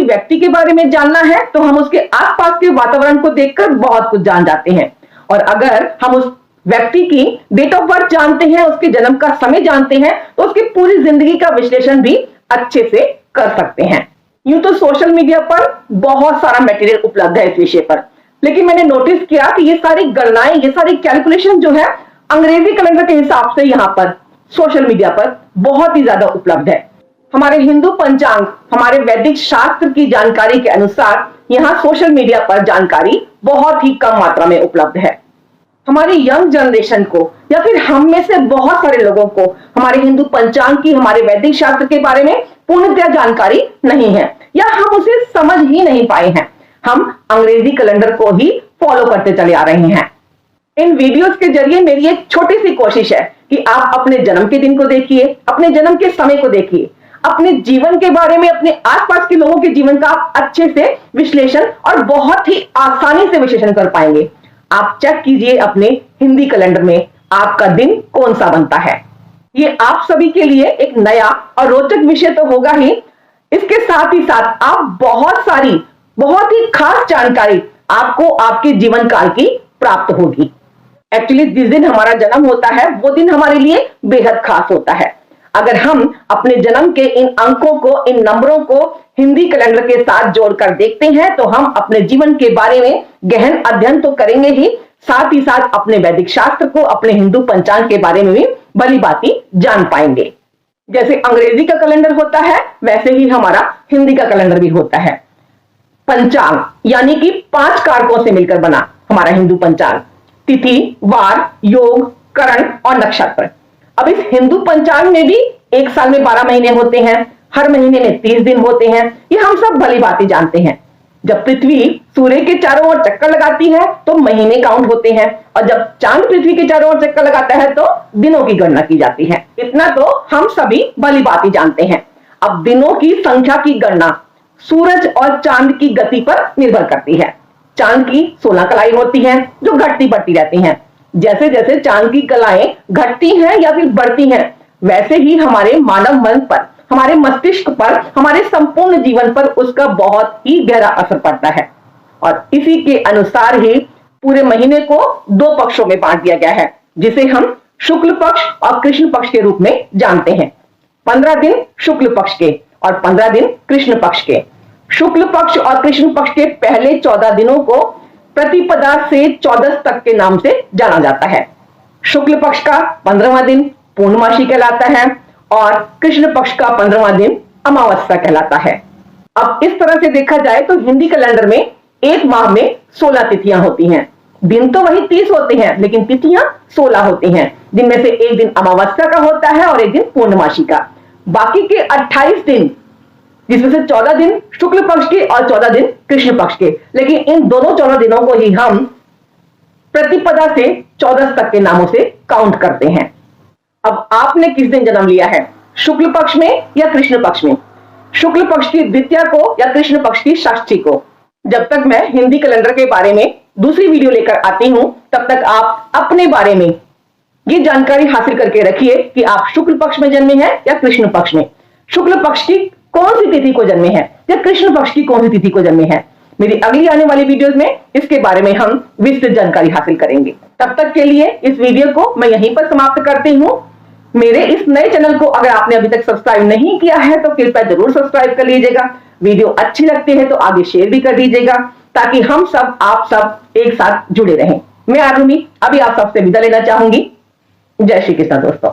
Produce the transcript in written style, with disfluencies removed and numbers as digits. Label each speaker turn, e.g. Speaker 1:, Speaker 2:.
Speaker 1: किसी व्यक्ति के बारे में जानना है तो हम उसके आसपास के वातावरण को देखकर बहुत कुछ जान जाते हैं, और अगर हम उस व्यक्ति की डेट ऑफ बर्थ जानते हैं, उसके जन्म का समय जानते हैं, तो उसकी पूरी जिंदगी का विश्लेषण भी अच्छे से कर सकते हैं। यूं तो सोशल मीडिया पर बहुत सारा मटेरियल उपलब्ध है इस विषय पर, लेकिन मैंने नोटिस किया कि ये सारी गणनाएं, ये सारी कैलकुलेशन जो है अंग्रेजी कैलेंडर के हिसाब से यहाँ पर सोशल मीडिया पर बहुत ही ज्यादा उपलब्ध है। हमारे हिंदू पंचांग, हमारे वैदिक शास्त्र की जानकारी के अनुसार यहाँ सोशल मीडिया पर जानकारी बहुत ही कम मात्रा में उपलब्ध है। हमारी यंग जनरेशन को या फिर हम में से बहुत सारे लोगों को हमारे हिंदू पंचांग की, हमारे वैदिक शास्त्र के बारे में पूर्णतः जानकारी नहीं है, या हम उसे समझ ही नहीं पाए हैं। हम अंग्रेजी कैलेंडर को ही फॉलो करते चले आ रहे हैं। इन वीडियोस के जरिए मेरी एक छोटी सी कोशिश है कि आप अपने जन्म के दिन को देखिए, अपने जन्म के समय को देखिए, अपने जीवन के बारे में, अपने आसपास के लोगों के जीवन का आप अच्छे से विश्लेषण और बहुत ही आसानी से विश्लेषण कर पाएंगे। आप चेक कीजिए अपने हिंदी कैलेंडर में आपका दिन कौन सा बनता है। ये आप सभी के लिए एक नया और रोचक विषय तो होगा ही, इसके साथ ही साथ आप बहुत ही खास जानकारी आपको आपके जीवन काल की प्राप्त होगी। एक्चुअली जिस दिन हमारा जन्म होता है वो दिन हमारे लिए बेहद खास होता है। अगर हम अपने जन्म के इन अंकों को, इन नंबरों को हिंदी कैलेंडर के साथ जोड़कर देखते हैं तो हम अपने जीवन के बारे में गहन अध्ययन तो करेंगे ही, साथ ही साथ अपने वैदिक शास्त्र को, अपने हिंदू पंचांग के बारे में भी भली भांति जान पाएंगे। जैसे अंग्रेजी का कैलेंडर होता है वैसे ही हमारा हिंदी का कैलेंडर भी होता है। पंचांग यानी कि 5 कारकों से मिलकर बना हमारा हिंदू पंचांग, तिथि, वार, योग, करण और नक्षत्र। अब इस हिंदू पंचांग में भी एक साल में 12 महीने होते हैं, हर महीने में 30 दिन होते हैं, ये हम सब भली भांति जानते हैं। जब पृथ्वी सूर्य के चारों ओर चक्कर लगाती है तो महीने काउंट होते हैं, और जब चांद पृथ्वी के चारों ओर चक्कर लगाता है तो दिनों की गणना की जाती है। इतना तो हम सभी भली भांति जानते हैं। अब दिनों की संख्या की गणना सूरज और चांद की गति पर निर्भर करती है। चांद की 16 कलाएं होती हैं जो घटती बढ़ती रहती हैं। जैसे जैसे चांद की कलाएं घटती हैं या फिर बढ़ती हैं, वैसे ही हमारे मानव मन पर, हमारे मस्तिष्क पर, हमारे संपूर्ण जीवन पर उसका बहुत ही गहरा असर पड़ता है। और इसी के अनुसार ही पूरे महीने को 2 पक्षों में बांट दिया गया है, जिसे हम शुक्ल पक्ष और कृष्ण पक्ष के रूप में जानते हैं। 15 दिन शुक्ल पक्ष के और 15 दिन कृष्ण पक्ष के। शुक्ल पक्ष और कृष्ण पक्ष के पहले 14 दिनों को प्रतिपदा से 14 तक के नाम से जाना जाता है। शुक्ल पक्ष का 15वां दिन पूर्णमासी कहलाता है और कृष्ण पक्ष का 15वां दिन अमावस्या कहलाता है। अब इस तरह से देखा जाए तो हिंदी कैलेंडर में एक माह में 16 तिथियां होती हैं। दिन तो वही 30 होते हैं, लेकिन तिथियां 16 होती हैं, जिनमें से एक दिन अमावस्या का होता है और एक दिन पूर्णमासी का। बाकी के 28 दिन, जिसमें से 14 दिन शुक्ल पक्ष के और 14 दिन कृष्ण पक्ष के, लेकिन इन दोनों 14 दिनों को ही हम प्रतिपदा से 14 तक के नामों से काउंट करते हैं। अब आपने किस दिन जन्म लिया है, शुक्ल पक्ष में या कृष्ण पक्ष में? शुक्ल पक्ष की द्वितीया को या कृष्ण पक्ष की षष्ठी को? जब तक मैं हिंदी कैलेंडर के बारे में दूसरी वीडियो लेकर आती हूं तब तक आप अपने बारे में ये जानकारी हासिल करके रखिए कि आप शुक्ल पक्ष में जन्मे हैं या कृष्ण पक्ष में। शुक्ल पक्ष की कौन सी तिथि को जन्मे हैं या कृष्ण पक्ष की कौन सी तिथि को जन्मे हैं। मेरी अगली आने वाली वीडियोस में इसके बारे में हम विस्तृत जानकारी हासिल करेंगे। तब तक के लिए इस वीडियो को मैं यहीं पर समाप्त करती हूं। मेरे इस नए चैनल को अगर आपने अभी तक सब्सक्राइब नहीं किया है तो कृपया जरूर सब्सक्राइब कर लीजिएगा। वीडियो अच्छी लगती है तो आगे शेयर भी कर दीजिएगा, ताकि हम सब, आप सब एक साथ जुड़े रहें। मैं आरुमि अभी आप सबसे विदा लेना चाहूंगी। जय श्री कृष्ण दोस्तों।